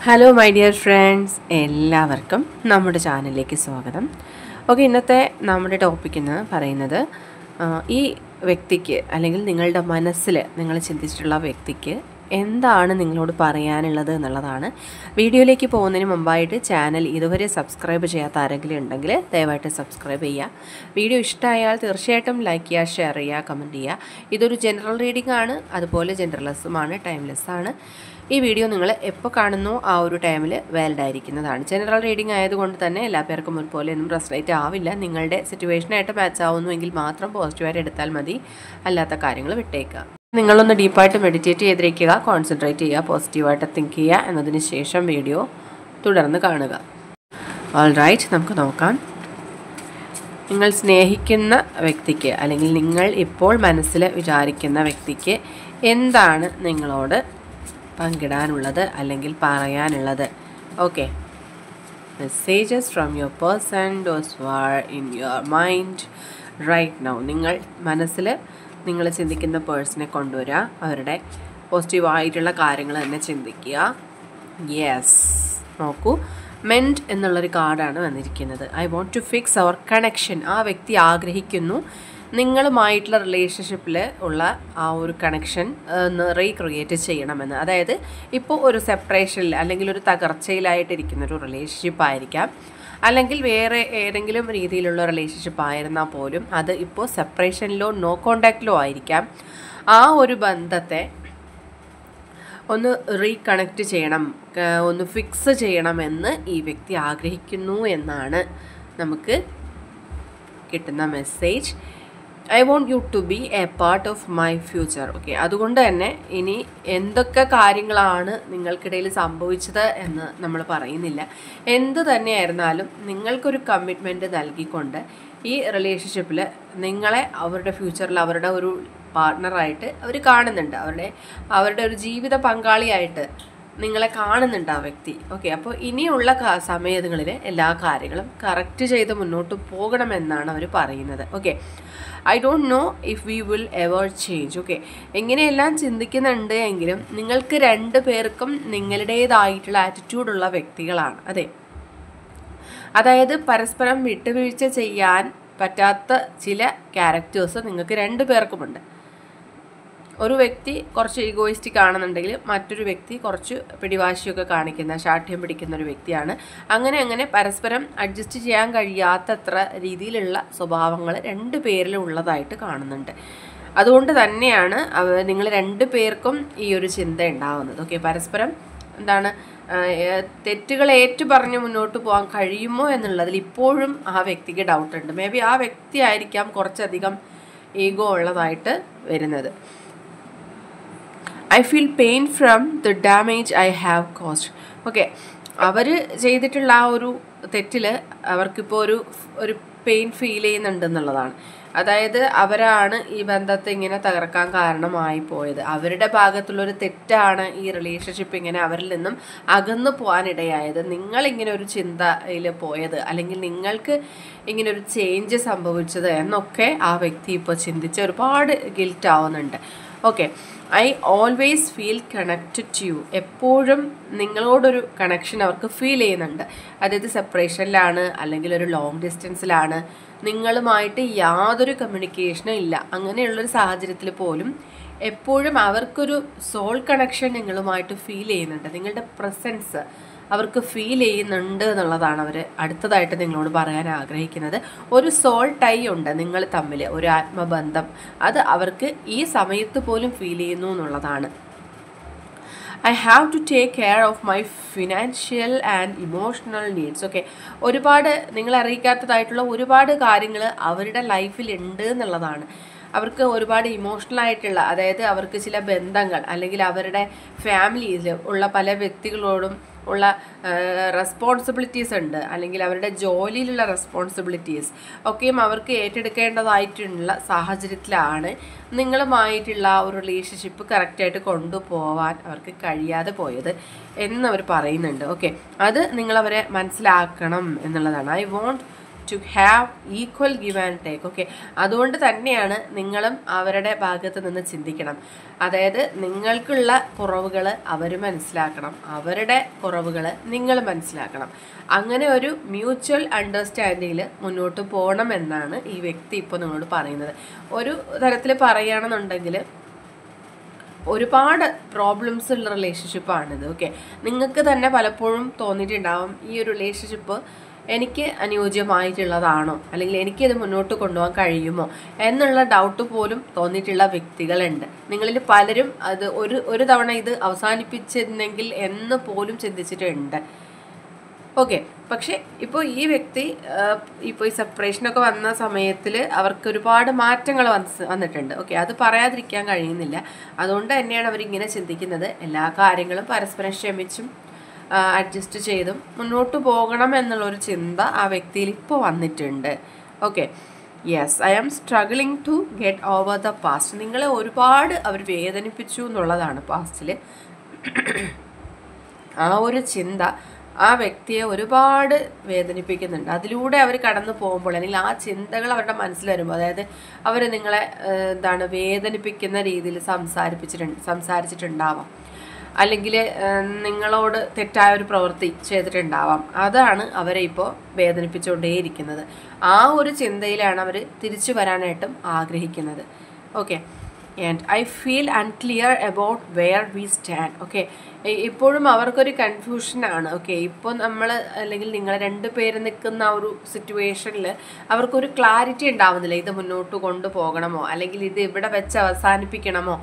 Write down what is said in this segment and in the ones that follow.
Hello my dear friends, എല്ലാവർക്കും നമ്മുടെ ചാനലിലേക്ക് സ്വാഗതം. ഓക്കെ, ഇന്നത്തെ നമ്മുടെ ടോപ്പിക് എന്ന് പറയുന്നത് ഈ വ്യക്തിക്ക് അല്ലെങ്കിൽ നിങ്ങളുടെ മനസ്സിൽ നിങ്ങൾ ചിന്തിച്ചിട്ടുള്ള വ്യക്തിക്ക് എന്താണ് നിങ്ങളോട് പറയാനുള്ളത് എന്നുള്ളതാണ്. വീഡിയോയിലേക്ക് പോകുന്നതിന് മുമ്പായിട്ട് ചാനൽ ഇതുവരെ സബ്സ്ക്രൈബ് ചെയ്യാത്ത ആരെങ്കിലും ഉണ്ടെങ്കിൽ ദയവായിട്ട് സബ്സ്ക്രൈബ് ചെയ്യുക. വീഡിയോ ഇഷ്ടമായാൽ തീർച്ചയായിട്ടും ലൈക്ക് ചെയ്യുക, ഷെയർ ചെയ്യുക, കമൻറ്റ് ചെയ്യുക. ഇതൊരു ജനറൽ റീഡിംഗ് ആണ്, അതുപോലെ ജനറൽലെസ്സുമാണ്, ടൈംലെസ് ആണ്. ഈ വീഡിയോ നിങ്ങൾ എപ്പോൾ കാണുന്നു ആ ഒരു ടൈമിൽ വാലിഡ് ആയിരിക്കുന്നതാണ്. ജനറൽ റീഡിംഗ് ആയതുകൊണ്ട് തന്നെ എല്ലാ പേർക്കും ഒരുപോലെ ഒന്നും റെസ്ലേറ്റ് ആവില്ല. നിങ്ങളുടെ സിറ്റുവേഷനായിട്ട് മാച്ച് ആവുന്നുവെങ്കിൽ മാത്രം പോസിറ്റീവായിട്ട് എടുത്താൽ മതി, അല്ലാത്ത കാര്യങ്ങൾ വിട്ടേക്കുക. നിങ്ങളൊന്ന് ഡീപ്പായിട്ട് മെഡിറ്റേറ്റ് ചെയ്തിരിക്കുക, കോൺസെൻട്രേറ്റ് ചെയ്യുക, പോസിറ്റീവായിട്ട് തിങ്ക് ചെയ്യുക. എന്നതിന് ശേഷം വീഡിയോ തുടർന്ന് കാണുക. ഓൾ റൈറ്റ്, നമുക്ക് നോക്കാം. നിങ്ങൾ സ്നേഹിക്കുന്ന വ്യക്തിക്ക് അല്ലെങ്കിൽ നിങ്ങൾ ഇപ്പോൾ മനസ്സിൽ വിചാരിക്കുന്ന വ്യക്തിക്ക് എന്താണ് നിങ്ങളോട് പങ്കിടാനുള്ളത് അല്ലെങ്കിൽ പറയാനുള്ളത്? Okay, messages from your person, those who are in your mind right now. നിങ്ങൾ മനസ്സിൽ നിങ്ങൾ ചിന്തിക്കുന്ന പേഴ്സണെ കൊണ്ടുവരിക, അവരുടെ പോസിറ്റീവായിട്ടുള്ള കാര്യങ്ങൾ തന്നെ ചിന്തിക്കുക. യെസ്, നോക്കൂ, മെൻറ്റ് എന്നുള്ളൊരു കാർഡാണ് വന്നിരിക്കുന്നത്. I want to fix our connection. ആ വ്യക്തി ആഗ്രഹിക്കുന്നു നിങ്ങളുമായിട്ടുള്ള റിലേഷൻഷിപ്പിൽ ഉള്ള ആ ഒരു കണക്ഷൻ ഒന്ന് റീക്രിയേറ്റ് ചെയ്യണമെന്ന്. അതായത് ഇപ്പോൾ ഒരു സെപ്പറേഷനിൽ അല്ലെങ്കിൽ ഒരു തകർച്ചയിലായിട്ടിരിക്കുന്ന ഒരു റിലേഷൻഷിപ്പ് ആയിരിക്കാം, അല്ലെങ്കിൽ വേറെ ഏതെങ്കിലും രീതിയിലുള്ള റിലേഷൻഷിപ്പ് ആയിരുന്നാൽ പോലും അത് ഇപ്പോൾ സെപ്പറേഷനിലോ നോ കോണ്ടാക്റ്റിലോ ആയിരിക്കാം. ആ ഒരു ബന്ധത്തെ ഒന്ന് റീകണക്റ്റ് ചെയ്യണം, ഒന്ന് ഫിക്സ് ചെയ്യണമെന്ന് ഈ വ്യക്തി ആഗ്രഹിക്കുന്നു എന്നാണ് നമുക്ക് കിട്ടുന്ന message. I want you to be a part of my future. Okay, അതുകൊണ്ട് തന്നെ ഇനി എന്തൊക്കെ കാര്യങ്ങളാണ് നിങ്ങൾക്കിടയിൽ സംഭവിച്ചത് എന്ന് നമ്മൾ പറയുന്നില്ല. എന്ത് തന്നെയായിരുന്നാലും നിങ്ങൾക്കൊരു കമ്മിറ്റ്മെൻറ്റ് നൽകിക്കൊണ്ട് ഈ റിലേഷൻഷിപ്പിൽ നിങ്ങളെ അവരുടെ ഫ്യൂച്ചറിൽ അവരുടെ ഒരു പാർട്ട്ണറായിട്ട് അവർ കാണുന്നുണ്ട്, അവരുടെ ഒരു ജീവിത പങ്കാളിയായിട്ട് നിങ്ങളെ കാണുന്നുണ്ട് ആ വ്യക്തി. ഓക്കെ, അപ്പോൾ ഇനിയുള്ള സമയങ്ങളിൽ എല്ലാ കാര്യങ്ങളും കറക്റ്റ് ചെയ്ത് മുന്നോട്ട് പോകണമെന്നാണ് അവർ പറയുന്നത്. Okay, I don't know if we will ever change. Okay, എങ്ങനെയെല്ലാം ചിന്തിക്കുന്നുണ്ട് എങ്കിലും നിങ്ങൾക്ക് രണ്ടു പേർക്കും നിങ്ങളുടേതായിട്ടുള്ള ആറ്റിറ്റ്യൂഡുള്ള വ്യക്തികളാണ്. അതെ, അതായത് പരസ്പരം വിട്ടുവീഴ്ച ചെയ്യാൻ പറ്റാത്ത ചില ക്യാരക്ടേഴ്സ് നിങ്ങൾക്ക് രണ്ടു പേർക്കുമുണ്ട്. ഒരു വ്യക്തി കുറച്ച് ഈഗോയിസ്റ്റിക് ആണെന്നുണ്ടെങ്കിൽ മറ്റൊരു വ്യക്തി കുറച്ച് പിടിവാശിയൊക്കെ കാണിക്കുന്ന, ശാഠ്യം പിടിക്കുന്ന ഒരു വ്യക്തിയാണ്. അങ്ങനെ പരസ്പരം അഡ്ജസ്റ്റ് ചെയ്യാൻ കഴിയാത്തത്ര രീതിയിലുള്ള സ്വഭാവങ്ങൾ രണ്ടു പേരിലും ഉള്ളതായിട്ട് കാണുന്നുണ്ട്. അതുകൊണ്ട് തന്നെയാണ് നിങ്ങൾ രണ്ടു പേർക്കും ഈ ഒരു ചിന്ത ഉണ്ടാവുന്നത്. ഓക്കെ, പരസ്പരം എന്താണ് തെറ്റുകൾ ഏറ്റുപറഞ്ഞ് മുന്നോട്ട് പോകാൻ കഴിയുമോ എന്നുള്ളതിൽ ഇപ്പോഴും ആ വ്യക്തിക്ക് ഡൗട്ടുണ്ട്. മേ ബി ആ വ്യക്തി ആയിരിക്കാം കുറച്ചധികം ഈഗോ ഉള്ളതായിട്ട് വരുന്നത്. I feel pain from the damage I have caused. Okay, അവർ ചെയ്തിട്ടുള്ള ആ ഒരു തെറ്റിൽ അവർക്കിപ്പോൾ ഒരു പെയിൻ ഫീൽ ചെയ്യുന്നുണ്ടെന്നുള്ളതാണ്. അതായത് അവരാണ് ഈ ബന്ധത്തെ ഇങ്ങനെ തകർക്കാൻ കാരണമായി പോയത്. അവരുടെ ഭാഗത്തുള്ളൊരു തെറ്റാണ് ഈ റിലേഷൻഷിപ്പ് ഇങ്ങനെ അവരിൽ നിന്നും അകന്നു പോകാനിടയായത്. നിങ്ങളിങ്ങനെ ഒരു ചിന്തയിൽ പോയത് അല്ലെങ്കിൽ നിങ്ങൾക്ക് ഇങ്ങനെ ഒരു ചേഞ്ച് സംഭവിച്ചത് എന്നൊക്കെ ആ വ്യക്തി ഇപ്പോൾ ചിന്തിച്ച് ഒരുപാട് ഗിൽറ്റ് ആവുന്നുണ്ട്. Okay, I always feel connected to you. എപ്പോഴും നിങ്ങളോടൊരു കണക്ഷൻ അവർക്ക് ഫീൽ ചെയ്യുന്നുണ്ട്. അതായത് സെപ്പറേഷനിലാണ് അല്ലെങ്കിൽ ഒരു ലോങ് ഡിസ്റ്റൻസിലാണ്, നിങ്ങളുമായിട്ട് യാതൊരു കമ്മ്യൂണിക്കേഷനും ഇല്ല, അങ്ങനെയുള്ളൊരു സാഹചര്യത്തിൽ പോലും എപ്പോഴും അവർക്കൊരു സോൾ കണക്ഷൻ നിങ്ങളുമായിട്ട് ഫീൽ ചെയ്യുന്നുണ്ട്. നിങ്ങളുടെ പ്രസൻസ് അവർക്ക് ഫീൽ ചെയ്യുന്നുണ്ട് എന്നുള്ളതാണ് അവർ അടുത്തതായിട്ട് നിങ്ങളോട് പറയാൻ ആഗ്രഹിക്കുന്നത്. ഒരു സോൾ ടൈ ഉണ്ട് നിങ്ങൾ തമ്മിൽ, ഒരു ആത്മബന്ധം, അത് അവർക്ക് ഈ സമയത്ത് പോലും ഫീൽ ചെയ്യുന്നു എന്നുള്ളതാണ്. I have to take care of my financial and emotional needs. Okay, ഒരുപാട് നിങ്ങൾ അറിയിക്കാത്തതായിട്ടുള്ള ഒരുപാട് കാര്യങ്ങൾ അവരുടെ ലൈഫിൽ ഉണ്ട് എന്നുള്ളതാണ്. അവർക്ക് ഒരുപാട് ഇമോഷണൽ ആയിട്ടുള്ള, അതായത് അവർക്ക് ചില ബന്ധങ്ങൾ അല്ലെങ്കിൽ അവരുടെ ഫാമിലിയിൽ ഉള്ള പല വ്യക്തികളോടും ഉള്ള റെസ്പോൺസിബിലിറ്റീസ് ഉണ്ട്, അല്ലെങ്കിൽ അവരുടെ ജോലിയിലുള്ള റെസ്പോൺസിബിലിറ്റീസ് ഒക്കെയും അവർക്ക് ഏറ്റെടുക്കേണ്ടതായിട്ടുള്ള സാഹചര്യത്തിലാണ് നിങ്ങളുമായിട്ടുള്ള ഒരു റിലേഷൻഷിപ്പ് കറക്റ്റായിട്ട് കൊണ്ടുപോകാൻ അവർക്ക് കഴിയാതെ പോയത് എന്നവർ പറയുന്നുണ്ട്. ഓക്കെ, അത് നിങ്ങളവരെ മനസ്സിലാക്കണം എന്നുള്ളതാണ്. I want to have equal give and take. Okay, അതുകൊണ്ട് തന്നെയാണ് നിങ്ങളും അവരുടെ ഭാഗത്ത് നിന്ന് ചിന്തിക്കണം. അതായത് നിങ്ങൾക്കുള്ള കുറവുകൾ അവർ മനസ്സിലാക്കണം, അവരുടെ കുറവുകൾ നിങ്ങൾ മനസ്സിലാക്കണം. അങ്ങനെ ഒരു മ്യൂച്വൽ അണ്ടർസ്റ്റാൻഡിങ്ങിൽ മുന്നോട്ട് പോകണമെന്നാണ് ഈ വ്യക്തി ഇപ്പോൾ നിങ്ങളോട് പറയുന്നത്. ഒരു തരത്തിൽ പറയുകയാണെന്നുണ്ടെങ്കിൽ ഒരുപാട് പ്രോബ്ലംസ് ഉള്ള റിലേഷൻഷിപ്പാണിത്. ഓക്കെ, നിങ്ങൾക്ക് തന്നെ പലപ്പോഴും തോന്നിയിട്ടുണ്ടാവും ഈ ഒരു റിലേഷൻഷിപ്പ് എനിക്ക് അനുയോജ്യമായിട്ടുള്ളതാണോ, അല്ലെങ്കിൽ എനിക്കിത് മുന്നോട്ട് കൊണ്ടുപോകാൻ കഴിയുമോ എന്നുള്ള ഡൗട്ട് പോലും തോന്നിയിട്ടുള്ള വ്യക്തികളുണ്ട്. നിങ്ങളിൽ പലരും അത് ഒരു തവണ ഇത് അവസാനിപ്പിച്ചിരുന്നെങ്കിൽ എന്ന് പോലും ചിന്തിച്ചിട്ടുണ്ട്. ഓക്കെ, പക്ഷെ ഇപ്പോൾ ഈ വ്യക്തി ഇപ്പോൾ ഈ സെപ്പറേഷനൊക്കെ വന്ന സമയത്തിൽ അവർക്ക് ഒരുപാട് മാറ്റങ്ങൾ വന്നിട്ടുണ്ട്. ഓക്കെ, അത് പറയാതിരിക്കാൻ കഴിയുന്നില്ല. അതുകൊണ്ട് തന്നെയാണ് അവരിങ്ങനെ ചിന്തിക്കുന്നത്. എല്ലാ കാര്യങ്ങളും പരസ്പരം ക്ഷമിച്ചും അഡ്ജസ്റ്റ് ചെയ്തും മുന്നോട്ട് പോകണം എന്നുള്ളൊരു ചിന്ത ആ വ്യക്തിയിൽ ഇപ്പോൾ വന്നിട്ടുണ്ട്. Okay, yes, I am struggling to get over the past. നിങ്ങളെ ഒരുപാട് അവർ വേദനിപ്പിച്ചു എന്നുള്ളതാണ് പാസ്റ്റിൽ. ആ ഒരു ചിന്ത ആ വ്യക്തിയെ ഒരുപാട് വേദനിപ്പിക്കുന്നുണ്ട്. അതിലൂടെ അവർ കടന്നു പോകുമ്പോൾ, അല്ലെങ്കിൽ ആ ചിന്തകൾ അവരുടെ മനസ്സിൽ വരുമ്പോൾ, അതായത് അവർ നിങ്ങളെ വേദനിപ്പിക്കുന്ന രീതിയിൽ സംസാരിച്ചിട്ടുണ്ടാവാം, അല്ലെങ്കിൽ നിങ്ങളോട് തെറ്റായ ഒരു പ്രവൃത്തി ചെയ്തിട്ടുണ്ടാവാം. അതാണ് അവരെ ഇപ്പോൾ വേദനിപ്പിച്ചുകൊണ്ടേയിരിക്കുന്നത്. ആ ഒരു ചിന്തയിലാണ് അവർ തിരിച്ചു വരാനായിട്ടും ആഗ്രഹിക്കുന്നത്. Okay, and I feel unclear about where we stand. Okay, ഇപ്പോഴും അവർക്കൊരു കൺഫ്യൂഷനാണ്. ഓക്കെ, ഇപ്പോൾ നമ്മൾ അല്ലെങ്കിൽ നിങ്ങൾ രണ്ടുപേര് നിൽക്കുന്ന ആ ഒരു സിറ്റുവേഷനിൽ അവർക്കൊരു ക്ലാരിറ്റി ഉണ്ടാവുന്നില്ല. ഇത് മുന്നോട്ട് കൊണ്ടുപോകണമോ, അല്ലെങ്കിൽ ഇത് ഇവിടെ വെച്ച് അവസാനിപ്പിക്കണമോ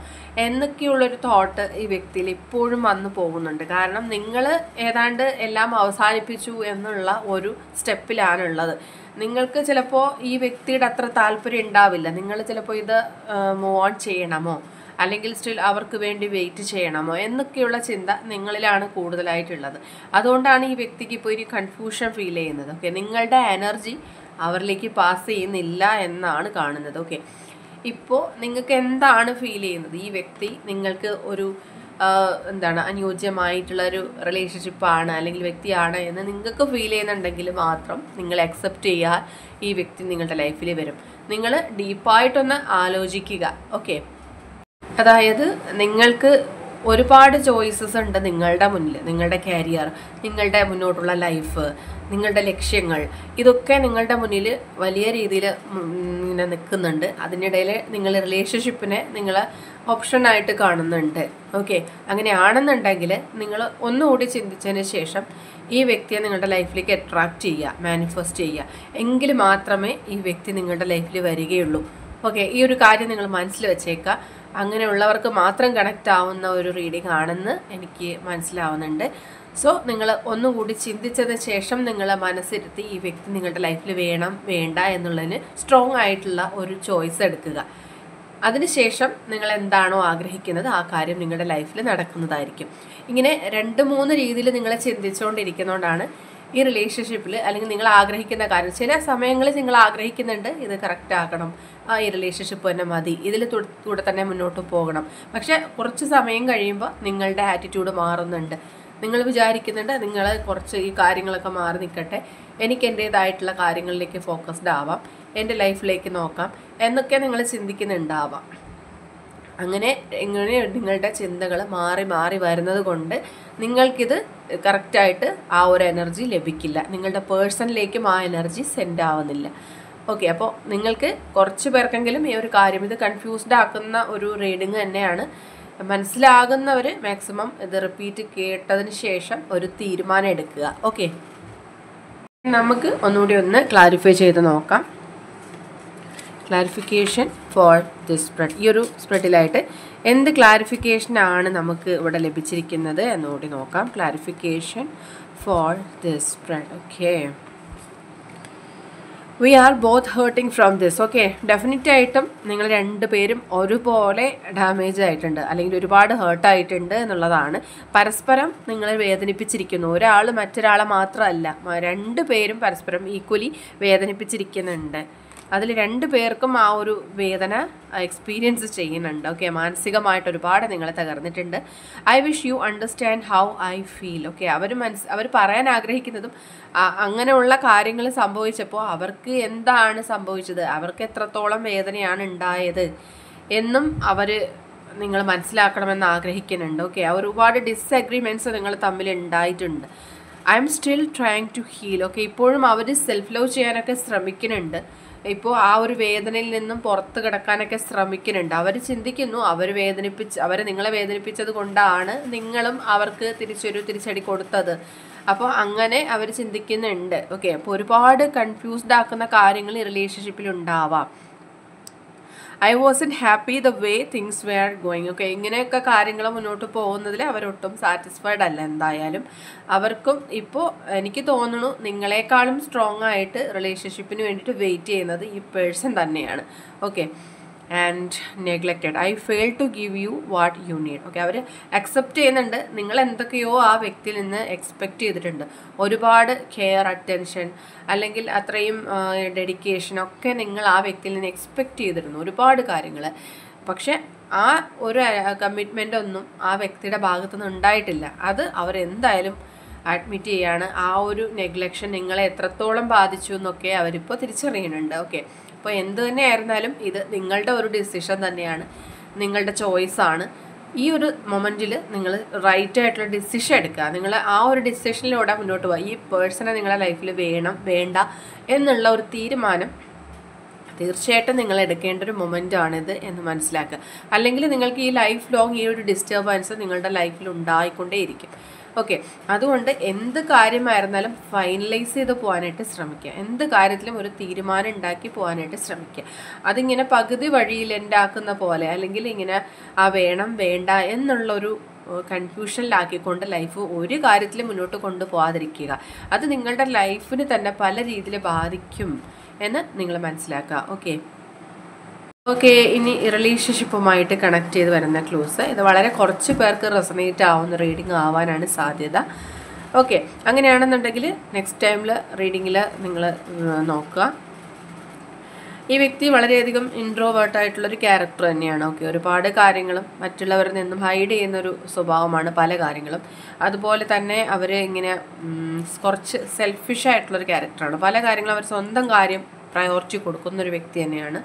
എന്നൊക്കെയുള്ളൊരു തോട്ട് ഈ വ്യക്തിയിൽ ഇപ്പോഴും വന്നു പോകുന്നുണ്ട്. കാരണം നിങ്ങൾ ഏതാണ്ട് എല്ലാം അവസാനിപ്പിച്ചു എന്നുള്ള ഒരു സ്റ്റെപ്പിലാണുള്ളത്. നിങ്ങൾക്ക് ചിലപ്പോൾ ഈ വ്യക്തിയുടെ അത്ര താല്പര്യം ഉണ്ടാവില്ല. നിങ്ങൾ ചിലപ്പോൾ ഇത് മൂവ് ഓൺ ചെയ്യണമോ, അല്ലെങ്കിൽ സ്റ്റിൽ അവർക്ക് വേണ്ടി വെയിറ്റ് ചെയ്യണമോ എന്നൊക്കെയുള്ള ചിന്ത നിങ്ങളിലാണ് കൂടുതലായിട്ടുള്ളത്. അതുകൊണ്ടാണ് ഈ വ്യക്തിക്ക് ഇപ്പോൾ ഒരു കൺഫ്യൂഷൻ ഫീൽ ചെയ്യുന്നത്. ഓക്കെ, നിങ്ങളുടെ എനർജി അവരിലേക്ക് പാസ് ചെയ്യുന്നില്ല എന്നാണ് കാണുന്നത്. ഓക്കെ, ഇപ്പോൾ നിങ്ങൾക്ക് എന്താണ് ഫീൽ ചെയ്യുന്നത്? ഈ വ്യക്തി നിങ്ങൾക്ക് ഒരു അനുയോജ്യമായിട്ടുള്ളൊരു റിലേഷൻഷിപ്പാണ് അല്ലെങ്കിൽ വ്യക്തിയാണ് എന്ന് നിങ്ങൾക്ക് ഫീൽ ചെയ്യുന്നുണ്ടെങ്കിൽ മാത്രം നിങ്ങൾ അക്സെപ്റ്റ് ചെയ്യാൻ ഈ വ്യക്തി നിങ്ങളുടെ ലൈഫിൽ വരും. നിങ്ങൾ ഡീപ്പായിട്ടൊന്ന് ആലോചിക്കുക. ഓക്കെ, അതായത് നിങ്ങൾക്ക് ഒരുപാട് ചോയ്സസ് ഉണ്ട് നിങ്ങളുടെ മുന്നിൽ. നിങ്ങളുടെ കരിയർ, നിങ്ങളുടെ മുന്നോട്ടുള്ള ലൈഫ്, നിങ്ങളുടെ ലക്ഷ്യങ്ങൾ, ഇതൊക്കെ നിങ്ങളുടെ മുന്നിൽ വലിയ രീതിയിൽ ഇങ്ങനെ നിൽക്കുന്നുണ്ട്. അതിനിടയിൽ നിങ്ങൾ റിലേഷൻഷിപ്പിനെ നിങ്ങൾ ഓപ്ഷനായിട്ട് കാണുന്നുണ്ട്. ഓക്കെ, അങ്ങനെയാണെന്നുണ്ടെങ്കിൽ നിങ്ങൾ ഒന്നുകൂടി ചിന്തിച്ചതിന് ശേഷം ഈ വ്യക്തിയെ നിങ്ങളുടെ ലൈഫിലേക്ക് അട്രാക്റ്റ് ചെയ്യുക, മാനിഫെസ്റ്റ് ചെയ്യുക. എങ്കിൽ മാത്രമേ ഈ വ്യക്തി നിങ്ങളുടെ ലൈഫിൽ വരികയുള്ളൂ. ഓക്കെ, ഈ ഒരു കാര്യം നിങ്ങൾ മനസ്സിൽ വെച്ചേക്കുക. അങ്ങനെയുള്ളവർക്ക് മാത്രം കണക്റ്റ് ആവുന്ന ഒരു റീഡിംഗ് ആണെന്ന് എനിക്ക് മനസ്സിലാവുന്നുണ്ട്. സോ നിങ്ങൾ ഒന്നുകൂടി ചിന്തിച്ചതിന് ശേഷം നിങ്ങൾ മനസ്സിരുത്തി ഈ വ്യക്തി നിങ്ങളുടെ ലൈഫിൽ വേണം വേണ്ട എന്നുള്ളതിന് സ്ട്രോങ് ആയിട്ടുള്ള ഒരു ചോയ്സ് എടുക്കുക. അതിനുശേഷം നിങ്ങൾ എന്താണോ ആഗ്രഹിക്കുന്നത് ആ കാര്യം നിങ്ങളുടെ ലൈഫിൽ നടക്കുന്നതായിരിക്കും. ഇങ്ങനെ 2-3 രീതിയിൽ നിങ്ങൾ ചിന്തിച്ചുകൊണ്ടിരിക്കുന്നതുകൊണ്ടാണ് ഈ റിലേഷൻഷിപ്പിൽ, അല്ലെങ്കിൽ നിങ്ങൾ ആഗ്രഹിക്കുന്ന കാര്യം, ചില സമയങ്ങളിൽ നിങ്ങൾ ആഗ്രഹിക്കുന്നുണ്ട് ഇത് കറക്റ്റ് ആക്കണം, ഈ റിലേഷൻഷിപ്പ് തന്നെ മതി, ഇതിൽ കൂടെ തന്നെ മുന്നോട്ട് പോകണം. പക്ഷെ കുറച്ച് സമയം കഴിയുമ്പോൾ നിങ്ങളുടെ ആറ്റിറ്റ്യൂഡ് മാറുന്നുണ്ട്. നിങ്ങൾ വിചാരിക്കുന്നുണ്ട് നിങ്ങൾ കുറച്ച് ഈ കാര്യങ്ങളൊക്കെ മാറി നിൽക്കട്ടെ, എനിക്ക് എൻ്റേതായിട്ടുള്ള കാര്യങ്ങളിലേക്ക് ഫോക്കസ്ഡ് ആവാം, എൻ്റെ ലൈഫിലേക്ക് നോക്കാം എന്നൊക്കെ നിങ്ങൾ ചിന്തിക്കുന്നുണ്ടാവാം. അങ്ങനെ നിങ്ങളുടെ ചിന്തകൾ മാറി മാറി വരുന്നത് കൊണ്ട് നിങ്ങൾക്കിത് കറക്റ്റായിട്ട് ആ ഒരു എനർജി ലഭിക്കില്ല. നിങ്ങളുടെ പേഴ്സണിലേക്കും ആ എനർജി സെൻഡ് ആവുന്നില്ല. ഓക്കെ, അപ്പോൾ നിങ്ങൾക്ക് കുറച്ച് പേർക്കെങ്കിലും ഈ ഒരു കാര്യം ഇത് കൺഫ്യൂസ്ഡ് ആക്കുന്ന ഒരു റീഡിങ് തന്നെയാണ്. മനസ്സിലാകുന്നവർ മാക്സിമം ഇത് റിപ്പീറ്റ് കേട്ടതിന് ശേഷം ഒരു തീരുമാനം എടുക്കുക. ഓക്കെ, നമുക്ക് ഒന്നുകൂടി ഒന്ന് ക്ലാരിഫൈ ചെയ്ത് നോക്കാം. Clarification for this spread. ഈ ഒരു സ്പ്രെഡിലായിട്ട് എന്ത് ക്ലാരിഫിക്കേഷനാണ് നമുക്ക് ഇവിടെ ലഭിച്ചിരിക്കുന്നത് എന്നുകൂടി നോക്കാം. Clarification for this spread. Okay, we are both hurting from this. Okay, ഡെഫിനറ്റായിട്ടും നിങ്ങൾ രണ്ടുപേരും ഒരുപോലെ ഡാമേജ് ആയിട്ടുണ്ട്, അല്ലെങ്കിൽ ഒരുപാട് ഹേർട്ടായിട്ടുണ്ട് എന്നുള്ളതാണ്. പരസ്പരം നിങ്ങൾ വേദനിപ്പിച്ചിരിക്കുന്നു. ഒരാൾ മറ്റൊരാളെ മാത്രമല്ല, രണ്ടുപേരും പരസ്പരം ഈക്വലി വേദനിപ്പിച്ചിരിക്കുന്നുണ്ട്. അതിൽ 2 പേർക്കും ആ ഒരു വേദന എക്സ്പീരിയൻസ് ചെയ്യുന്നുണ്ട്. ഓക്കെ, മാനസികമായിട്ട് ഒരുപാട് നിങ്ങളെ തകർന്നിട്ടുണ്ട്. I wish you understand how I feel. Okay, അവർ പറയാൻ ആഗ്രഹിക്കുന്നതും അങ്ങനെയുള്ള കാര്യങ്ങൾ സംഭവിച്ചപ്പോൾ അവർക്ക് എന്താണ് സംഭവിച്ചത്, അവർക്ക് എത്രത്തോളം വേദനയാണ് ഉണ്ടായത് എന്നും നിങ്ങൾ മനസ്സിലാക്കണമെന്ന് ആഗ്രഹിക്കുന്നുണ്ട്. ഓക്കെ, ഒരുപാട് ഡിസ്അഗ്രിമെൻറ്റ്സ് നിങ്ങൾ തമ്മിൽ ഉണ്ടായിട്ടുണ്ട്. I am still trying to heal. Okay, ഇപ്പോഴും അവർ സെൽഫ് ലവ് ചെയ്യാനൊക്കെ ശ്രമിക്കുന്നുണ്ട്. ഇപ്പോൾ ആ ഒരു വേദനയിൽ നിന്നും പുറത്ത് കിടക്കാനൊക്കെ ശ്രമിക്കുന്നുണ്ട്. അവർ ചിന്തിക്കുന്നു അവർ നിങ്ങളെ വേദനിപ്പിച്ചത് കൊണ്ടാണ് നിങ്ങളും അവർക്ക് തിരിച്ചടി കൊടുത്തത്. അപ്പോൾ അങ്ങനെ അവർ ചിന്തിക്കുന്നുണ്ട്. ഓക്കെ, അപ്പോൾ ഒരുപാട് കൺഫ്യൂസ്ഡ് ആക്കുന്ന കാര്യങ്ങൾ ഈ റിലേഷൻഷിപ്പിൽ ഉണ്ടാവാം. I wasn't happy the way things wear going. Okay, ഇങ്ങനെയൊക്കെ കാര്യങ്ങൾ മുന്നോട്ട് പോകുന്നതിൽ അവരൊട്ടും സാറ്റിസ്ഫൈഡ് അല്ല. എന്തായാലും അവർക്കും ഇപ്പോൾ എനിക്ക് തോന്നുന്നു നിങ്ങളെക്കാളും സ്ട്രോങ് ആയിട്ട് റിലേഷൻഷിപ്പിന് വേണ്ടിയിട്ട് വെയിറ്റ് ചെയ്യുന്നത് ഈ പേഴ്സൺ തന്നെയാണ്. Okay, and neglected. I fail to give you what you need. Okay, അവർ അക്സെപ്റ്റ് ചെയ്യുന്നുണ്ട്. നിങ്ങൾ എന്തൊക്കെയോ ആ വ്യക്തിയിൽ നിന്ന് എക്സ്പെക്റ്റ് ചെയ്തിട്ടുണ്ട്. ഒരുപാട് കെയർ, അറ്റൻഷൻ, അല്ലെങ്കിൽ അത്രയും ഡെഡിക്കേഷൻ ഒക്കെ നിങ്ങൾ ആ വ്യക്തിയിൽ നിന്ന് എക്സ്പെക്റ്റ് ചെയ്തിരുന്നു, ഒരുപാട് കാര്യങ്ങൾ. പക്ഷെ ആ ഒരു കമ്മിറ്റ്മെൻ്റ് ഒന്നും ആ വ്യക്തിയുടെ ഭാഗത്തുനിന്ന് ഉണ്ടായിട്ടില്ല. അത് അവരെന്തായാലും അഡ്മിറ്റ് ചെയ്യാണ്. ആ ഒരു നെഗ്ലക്ഷൻ നിങ്ങളെ എത്രത്തോളം ബാധിച്ചു എന്നൊക്കെ അവരിപ്പോൾ തിരിച്ചറിയുന്നുണ്ട്. ഓക്കെ, അപ്പോൾ എന്ത് തന്നെ ആയിരുന്നാലും ഇത് നിങ്ങളുടെ ഒരു ഡിസിഷൻ തന്നെയാണ്, നിങ്ങളുടെ ചോയ്സാണ്. ഈ ഒരു മൊമെൻറ്റിൽ നിങ്ങൾ റൈറ്റ് ആയിട്ടുള്ള ഡിസിഷൻ എടുക്കുക. നിങ്ങൾ ആ ഒരു ഡിസിഷനിലൂടെ മുന്നോട്ട് പോവുക. ഈ പേഴ്സണെ നിങ്ങളുടെ ലൈഫിൽ വേണം വേണ്ട എന്നുള്ള ഒരു തീരുമാനം തീർച്ചയായിട്ടും നിങ്ങൾ എടുക്കേണ്ട ഒരു മൊമെൻ്റ് ആണിത് എന്ന് മനസ്സിലാക്കുക. അല്ലെങ്കിൽ നിങ്ങൾക്ക് ഈ ലൈഫ് ലോങ് ഈ ഒരു ഡിസ്റ്റർബൻസ് നിങ്ങളുടെ ലൈഫിൽ ഉണ്ടായിക്കൊണ്ടേയിരിക്കും. ഓക്കെ, അതുകൊണ്ട് എന്ത് കാര്യമായിരുന്നാലും ഫൈനലൈസ് ചെയ്ത് പോകാനായിട്ട് ശ്രമിക്കുക. എന്ത് കാര്യത്തിലും ഒരു തീരുമാനം ഉണ്ടാക്കി പോകാനായിട്ട് ശ്രമിക്കുക. അതിങ്ങനെ പകുതി വഴിയിൽ ഉണ്ടാക്കുന്ന പോലെ, അല്ലെങ്കിൽ ഇങ്ങനെ വേണം വേണ്ട എന്നുള്ളൊരു കൺഫ്യൂഷനിലാക്കിക്കൊണ്ട് ലൈഫ് ഒരു കാര്യത്തിൽ മുന്നോട്ട് കൊണ്ടുപോകാതിരിക്കുക. അത് നിങ്ങളുടെ ലൈഫിന് തന്നെ പല രീതിയിൽ ബാധിക്കും എന്ന് നിങ്ങൾ മനസ്സിലാക്കുക. ഓക്കെ, ഇനി റിലേഷൻഷിപ്പുമായിട്ട് കണക്ട് ചെയ്ത് വരുന്ന ക്ലൂസ്. ഇത് വളരെ കുറച്ച് പേർക്ക് റെസണേറ്റ് ആവുന്ന റീഡിങ് ആവാനാണ് സാധ്യത. ഓക്കെ, അങ്ങനെയാണെന്നുണ്ടെങ്കിൽ നെക്സ്റ്റ് ടൈമിൽ റീഡിങ്ങിൽ നിങ്ങൾ നോക്കുക. ഈ വ്യക്തി വളരെയധികം ഇൻട്രോവേർട്ടായിട്ടുള്ളൊരു ക്യാരക്ടർ തന്നെയാണ്. ഓക്കെ, ഒരുപാട് കാര്യങ്ങളും മറ്റുള്ളവരിൽ നിന്നും ഹൈഡ് ചെയ്യുന്നൊരു സ്വഭാവമാണ് പല കാര്യങ്ങളും. അതുപോലെ തന്നെ അവർ ഇങ്ങനെ കുറച്ച് സെൽഫിഷായിട്ടുള്ളൊരു ക്യാരക്ടറാണ്. പല കാര്യങ്ങളും അവർ സ്വന്തം കാര്യം പ്രയോറിറ്റി കൊടുക്കുന്നൊരു വ്യക്തി തന്നെയാണ്.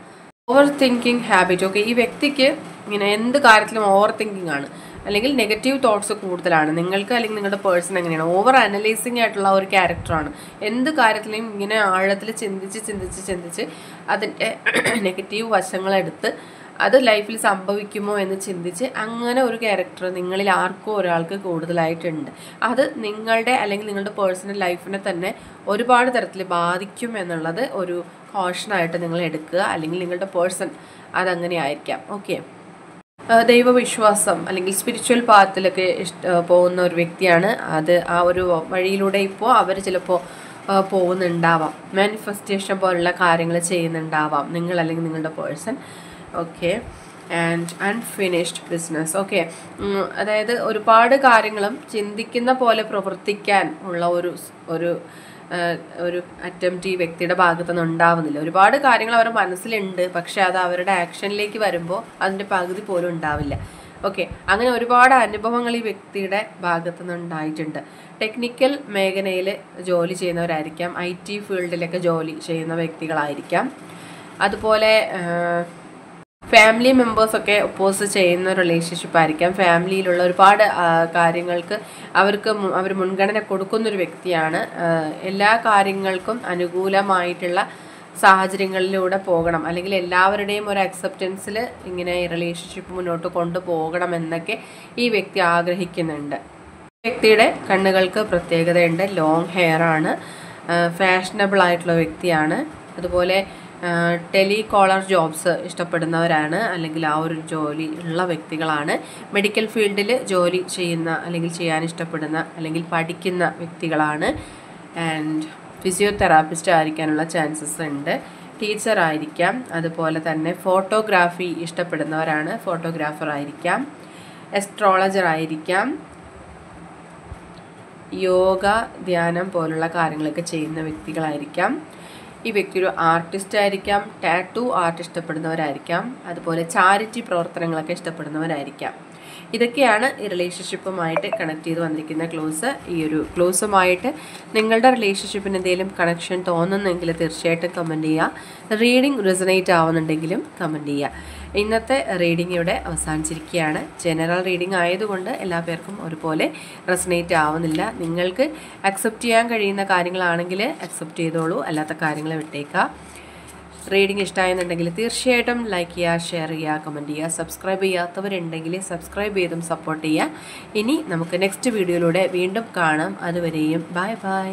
Over thinking habit. ഓക്കെ, ഈ വ്യക്തിക്ക് ഇങ്ങനെ എന്ത് കാര്യത്തിലും ഓവർ തിങ്കിങ് ആണ്, അല്ലെങ്കിൽ നെഗറ്റീവ് തോട്ട്സ് കൂടുതലാണ്. നിങ്ങൾക്ക് അല്ലെങ്കിൽ നിങ്ങളുടെ പേഴ്സൺ എങ്ങനെയാണ്, ഓവർ അനലൈസിങ് ആയിട്ടുള്ള ഒരു ക്യാരക്ടറാണ്. എന്ത് കാര്യത്തിലും ഇങ്ങനെ ആഴത്തിൽ ചിന്തിച്ച് അതിൻ്റെ നെഗറ്റീവ് വശങ്ങളെടുത്ത് അത് ലൈഫിൽ സംഭവിക്കുമോ എന്ന് ചിന്തിച്ച് അങ്ങനെ ഒരു ക്യാരക്ടർ നിങ്ങളിൽ ആർക്കോ ഒരാൾക്ക് കൂടുതലായിട്ടുണ്ട്. അത് നിങ്ങളുടെ അല്ലെങ്കിൽ നിങ്ങളുടെ പേഴ്സണൽ ലൈഫിനെ തന്നെ ഒരുപാട് തരത്തിൽ ബാധിക്കും എന്നുള്ളത് ഒരു കോഷനായിട്ട് നിങ്ങൾ എടുക്കുക. അല്ലെങ്കിൽ നിങ്ങളുടെ പേഴ്സൺ അതങ്ങനെ ആയിരിക്കാം. ഓക്കെ, ദൈവവിശ്വാസം അല്ലെങ്കിൽ സ്പിരിച്വൽ പാത്തിലൊക്കെ പോകുന്ന ഒരു വ്യക്തിയാണ്. അത് ആ ഒരു വഴിയിലൂടെ ഇപ്പോൾ അവർ ചിലപ്പോൾ പോകുന്നുണ്ടാവാം. മാനിഫെസ്റ്റേഷൻ പോലുള്ള കാര്യങ്ങൾ ചെയ്യുന്നുണ്ടാവാം നിങ്ങൾ അല്ലെങ്കിൽ നിങ്ങളുടെ person. Okay, and unfinished business. Okay, അതായത് ഒരുപാട് കാര്യങ്ങളും ചിന്തിക്കുന്ന പോലെ പ്രവർത്തിക്കാൻ ഉള്ള ഒരു അറ്റംപ്റ്റ് ഈ വ്യക്തിയുടെ ഭാഗത്തുനിന്ന് ഉണ്ടാവുന്നില്ല. ഒരുപാട് കാര്യങ്ങൾ അവരുടെ മനസ്സിലുണ്ട്, പക്ഷെ അത് അവരുടെ ആക്ഷനിലേക്ക് വരുമ്പോൾ അതിൻ്റെ പകുതി പോലും ഉണ്ടാവില്ല. ഓക്കെ, അങ്ങനെ ഒരുപാട് അനുഭവങ്ങൾ ഈ വ്യക്തിയുടെ ഭാഗത്തുനിന്ന് ഉണ്ടായിട്ടുണ്ട്. ടെക്നിക്കൽ മേഖലയിൽ ജോലി ചെയ്യുന്നവരായിരിക്കാം, IT ഫീൽഡിലൊക്കെ ജോലി ചെയ്യുന്ന വ്യക്തികളായിരിക്കാം. അതുപോലെ ഫാമിലി മെമ്പേഴ്സൊക്കെ ഒപ്പോസ് ചെയ്യുന്ന റിലേഷൻഷിപ്പ് ആയിരിക്കാം. ഫാമിലിയിലുള്ള ഒരുപാട് കാര്യങ്ങൾക്ക് അവർ മുൻഗണന കൊടുക്കുന്നൊരു വ്യക്തിയാണ്. എല്ലാ കാര്യങ്ങൾക്കും അനുകൂലമായിട്ടുള്ള സാഹചര്യങ്ങളിലൂടെ പോകണം, അല്ലെങ്കിൽ എല്ലാവരുടെയും ഒരു അക്സെപ്റ്റൻസിൽ ഇങ്ങനെ ഈ റിലേഷൻഷിപ്പ് മുന്നോട്ട് കൊണ്ടുപോകണം എന്നൊക്കെ ഈ വ്യക്തി ആഗ്രഹിക്കുന്നുണ്ട്. വ്യക്തിയുടെ കണ്ണുകൾക്ക് പ്രത്യേകതയുണ്ട്. ലോങ് ഹെയർ ആണ്, ഫാഷനബിൾ ആയിട്ടുള്ള വ്യക്തിയാണ്. അതുപോലെ ടെലികോളർ ജോബ്സ് ഇഷ്ടപ്പെടുന്നവരാണ്, അല്ലെങ്കിൽ ആ ഒരു ജോലി ഉള്ള വ്യക്തികളാണ്. മെഡിക്കൽ ഫീൽഡിൽ ജോലി ചെയ്യുന്ന അല്ലെങ്കിൽ ചെയ്യാൻ ഇഷ്ടപ്പെടുന്ന അല്ലെങ്കിൽ പഠിക്കുന്ന വ്യക്തികളാണ്. ആൻഡ് ഫിസിയോതെറാപ്പിസ്റ്റ് ആയിരിക്കാനുള്ള ചാൻസസ് ഉണ്ട്. ടീച്ചർ ആയിരിക്കാം. അതുപോലെ തന്നെ ഫോട്ടോഗ്രാഫി ഇഷ്ടപ്പെടുന്നവരാണ്, ഫോട്ടോഗ്രാഫർ ആയിരിക്കാം. എസ്ട്രോളജർ ആയിരിക്കാം. യോഗ, ധ്യാനം പോലുള്ള കാര്യങ്ങളൊക്കെ ചെയ്യുന്ന വ്യക്തികളായിരിക്കാം. ഈ വ്യക്തി ഒരു ആർട്ടിസ്റ്റ് ആയിരിക്കാം, ടാറ്റു ആർട്ട് ഇഷ്ടപ്പെടുന്നവരായിരിക്കാം, അതുപോലെ ചാരിറ്റി പ്രവർത്തനങ്ങളൊക്കെ ഇഷ്ടപ്പെടുന്നവരായിരിക്കാം. ഇതൊക്കെയാണ് ഈ റിലേഷൻഷിപ്പുമായിട്ട് കണക്ട് ചെയ്ത് വന്നിരിക്കുന്ന ക്ലോസ്. ഈ ഒരു ക്ലോസുമായിട്ട് നിങ്ങളുടെ റിലേഷൻഷിപ്പിന് എന്തെങ്കിലും കണക്ഷൻ തോന്നുന്നെങ്കിൽ തീർച്ചയായിട്ടും കമൻറ്റ് ചെയ്യുക. റീഡിംഗ് റെസനേറ്റ് ആവുന്നുണ്ടെങ്കിലും കമൻറ്റ് ചെയ്യുക. ഇന്നത്തെ റീഡിംഗ് ഇവിടെ അവസാനിച്ചിരിക്കുകയാണ്. ജനറൽ റീഡിംഗ് ആയതുകൊണ്ട് എല്ലാ പേർക്കും ഒരുപോലെ റെസനേറ്റ് ആവുന്നില്ല. നിങ്ങൾക്ക് അക്സെപ്റ്റ് ചെയ്യാൻ കഴിയുന്ന കാര്യങ്ങളാണെങ്കിൽ അക്സെപ്റ്റ് ചെയ്തോളൂ, അല്ലാത്ത കാര്യങ്ങൾ വിട്ടേക്കുക. റീഡിംഗ് ഇഷ്ടമായെന്നുണ്ടെങ്കിൽ തീർച്ചയായിട്ടും ലൈക്ക് ചെയ്യുക, ഷെയർ ചെയ്യുക, കമൻറ്റ് ചെയ്യുക. സബ്സ്ക്രൈബ് ചെയ്യാത്തവരുണ്ടെങ്കിൽ സബ്സ്ക്രൈബ് ചെയ്തും സപ്പോർട്ട് ചെയ്യുക. ഇനി നമുക്ക് നെക്സ്റ്റ് വീഡിയോയിലൂടെ വീണ്ടും കാണാം. അതുവരെയും ബൈ ബൈ.